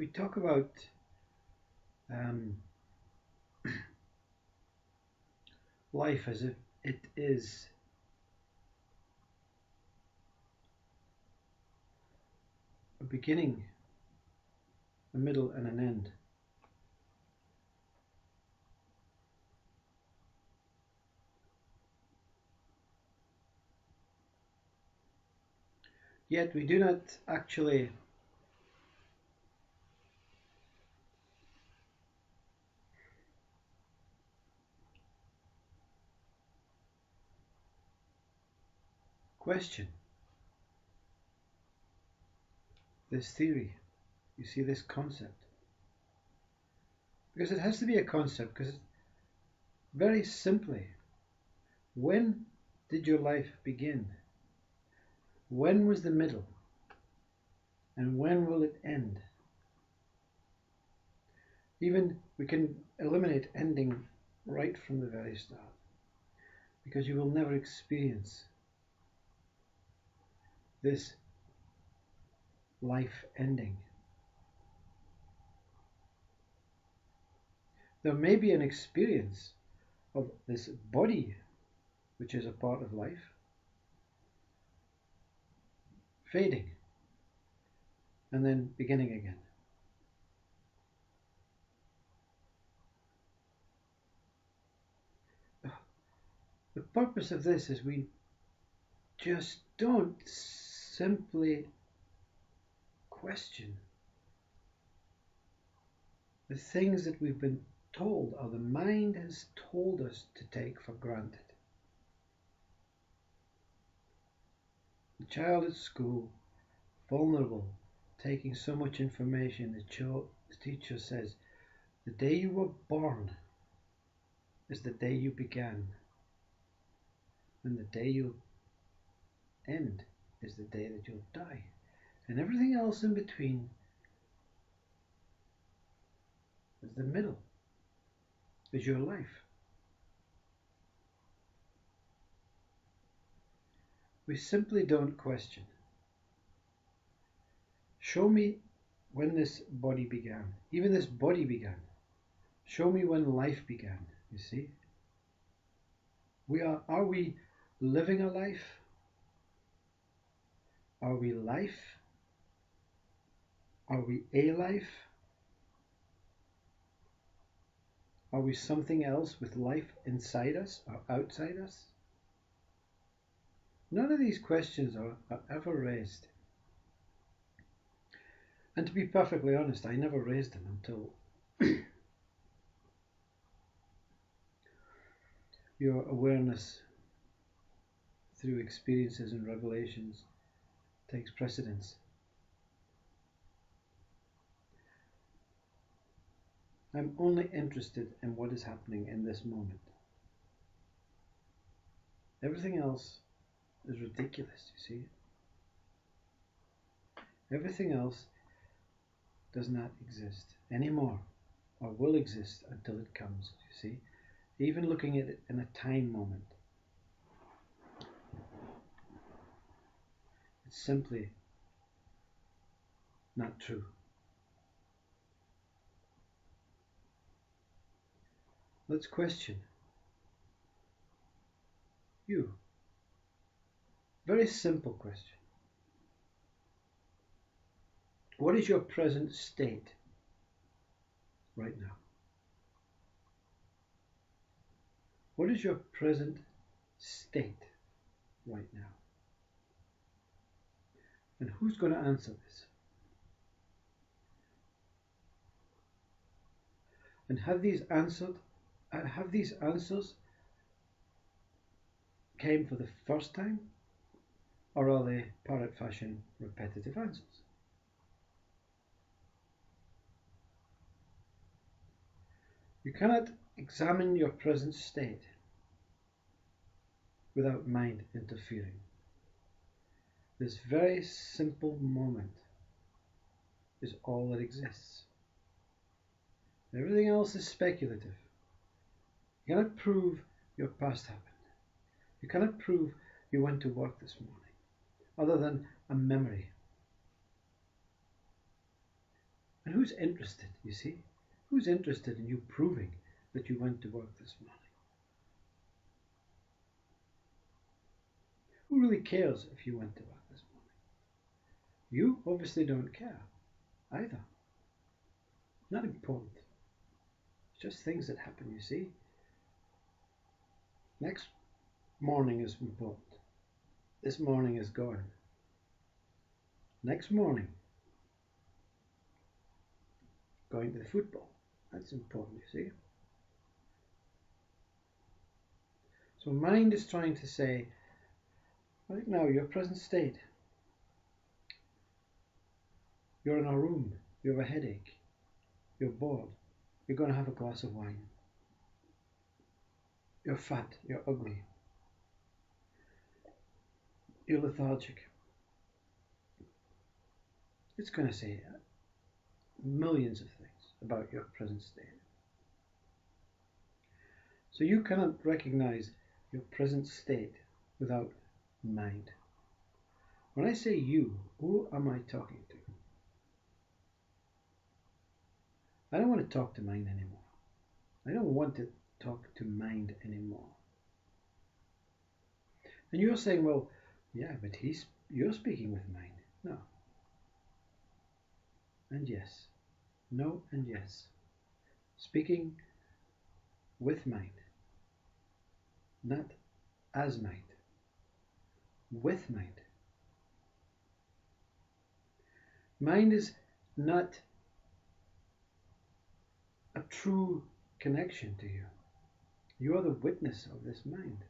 we talk about um, life as if it is a beginning, a middle, and an end. Yet we do not actually question this theory, you see, this concept. Because it has to be a concept, because very simply, when did your life begin? When was the middle? And when will it end? Even we can eliminate ending right from the very start, because you will never experience this life ending. There may be an experience of this body, which is a part of life, fading and then beginning again. The purpose of this is we just don't simply question the things that we've been told, or the mind has told us to take for granted. The child at school, vulnerable, taking so much information, the teacher says, the day you were born is the day you began, and the day you end is the day that you'll die. And everything else in between is the middle, is your life. We simply don't question. Show me when this body began. Even this body began. Show me when life began, you see. Are we living a life? Are we life? Are we a life? Are we something else with life inside us or outside us? None of these questions are ever raised. And to be perfectly honest, I never raised them until your awareness through experiences and revelations takes precedence. I'm only interested in what is happening in this moment. Everything else is ridiculous, you see. Everything else does not exist anymore, or will exist until it comes, you see. Even looking at it in a time moment, it's simply not true. Let's question you. Very simple question. What is your present state right now? What is your present state right now? And who's going to answer this? And have these answers came for the first time, or are they parrot fashion repetitive answers? You cannot examine your present state without mind interfering. This very simple moment is all that exists. Everything else is speculative. You cannot prove your past happened. You cannot prove you went to work this morning, other than a memory. And And who's interested, you see? Who's interested in you proving that you went to work this morning? Who really cares if you went to work this morning? You obviously don't care either. Not important. It's just things that happen, you see. Next morning is important. This morning is gone. Next morning, going to the football. That's important, you see. So mind is trying to say, right now, your present state. You're in a room. You have a headache. You're bored. You're going to have a glass of wine. You're fat. You're ugly. You're lethargic. It's going to say millions of things about your present state. So you cannot recognize your present state without mind. When I say you, who am I talking to? I don't want to talk to mind anymore. I don't want to talk to mind anymore. And you're saying, well, yeah, but you're speaking with mind. No. And yes. No and yes. Speaking with mind. Not as mind. With mind. Mind is not a true connection to you. You are the witness of this mind.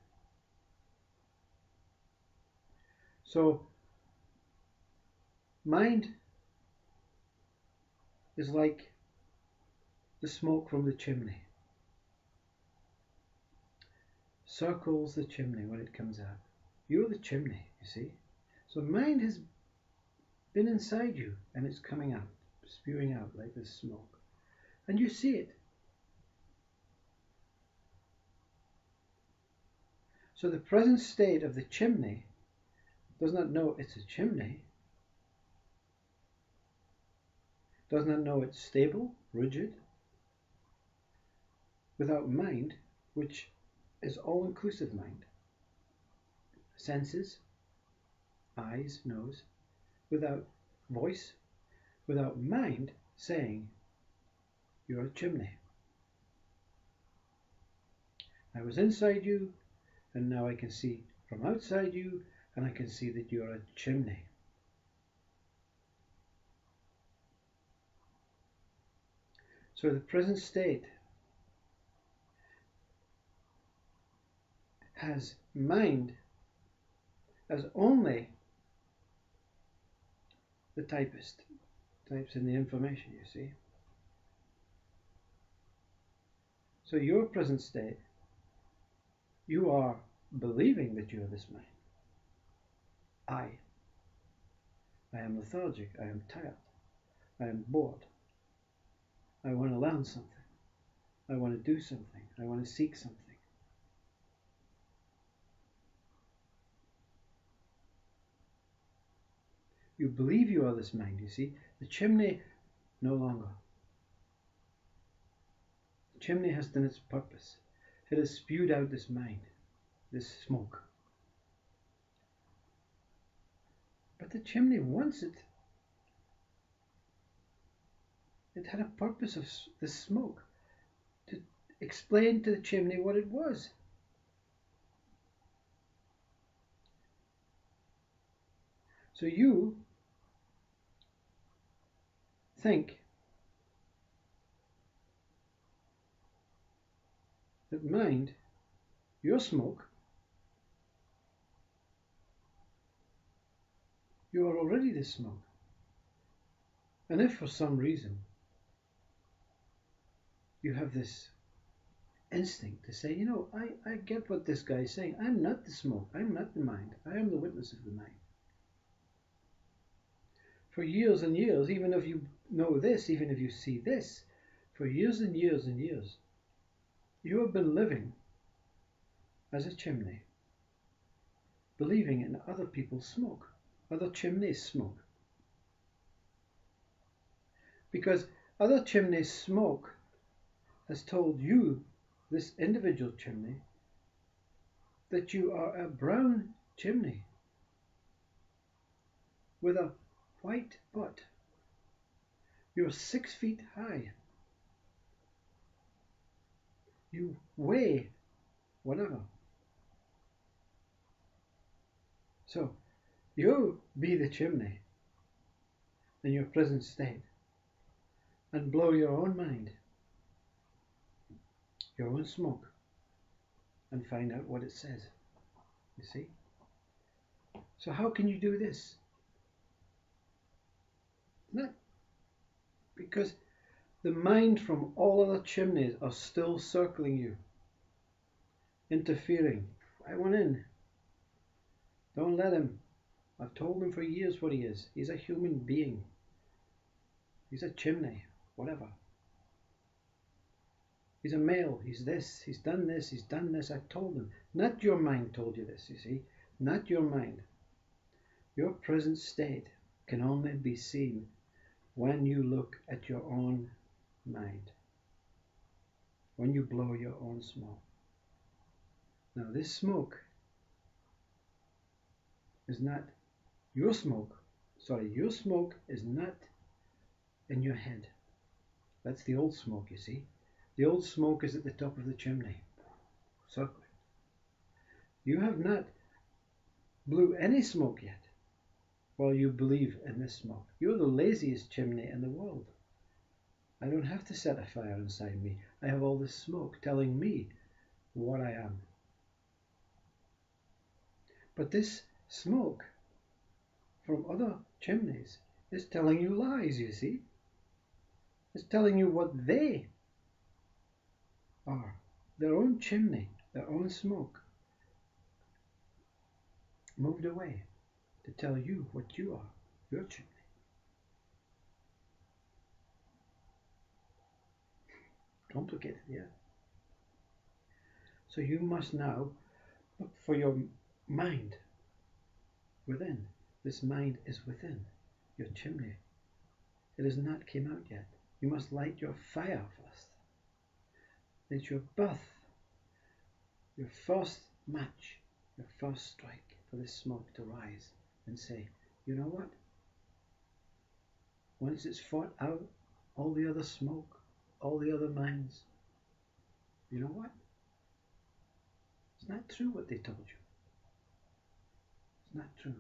So, mind is like the smoke from the chimney. Circles the chimney when it comes out. You're the chimney, you see. So mind has been inside you and it's coming out, spewing out like this smoke. And you see it. So the present state of the chimney does not know it's a chimney, does not know it's stable, rigid, without mind, which is all-inclusive mind. Senses, eyes, nose, without voice, without mind saying, you're a chimney. I was inside you, and now I can see from outside you, and I can see that you're a chimney. So the present state has mind as only the typist types in the information, you see. So your present state, you are believing that you are this mind. I am lethargic, I am tired, I am bored, I want to learn something, I want to do something, I want to seek something. You believe you are this mind, you see. The chimney, no longer. The chimney has done its purpose. It has spewed out this mind, this smoke. But the chimney, once it had a purpose of this smoke, to explain to the chimney what it was. So you think that mind, your smoke, you are already this smoke. And if for some reason you have this instinct to say, you know, I get what this guy is saying. I'm not the smoke. I'm not the mind. I am the witness of the mind. For years and years, even if you know this, even if you see this, for years and years and years, you have been living as a chimney, believing in other people's smoke, other chimneys' smoke. Because other chimney's smoke has told you, this individual chimney, that you are a brown chimney with a white butt. You're 6 feet high. You weigh whatever. So you be the chimney in your present state and blow your own mind, your own smoke, and find out what it says. You see? So how can you do this? Not because the mind from all other chimneys are still circling you, interfering. I want in. Don't let him. I've told him for years what he is. He's a human being. He's a chimney, whatever. He's a male. He's this. He's done this. He's done this. I've told him. Not your mind told you this, you see. Not your mind. Your present state can only be seen when you look at your own mind. When you blow your own smoke. Now this smoke is not your smoke. Sorry, your smoke is not in your head. That's the old smoke, you see. The old smoke is at the top of the chimney, circling. You have not blew any smoke yet while you believe in this smoke. You're the laziest chimney in the world. I don't have to set a fire inside me. I have all this smoke telling me what I am. But this smoke from other chimneys is telling you lies, you see. It's telling you what they are. Their own chimney, their own smoke, moved away to tell you what you are, your chimney. Complicated, yeah. So you must now look for your mind within. This mind is within your chimney. It has not come out yet. You must light your fire first. It's your birth, your first match, your first strike for this smoke to rise and say, you know what? Once it's fought out all the other smoke, all the other minds, you know what? It's not true what they told you. It's not true.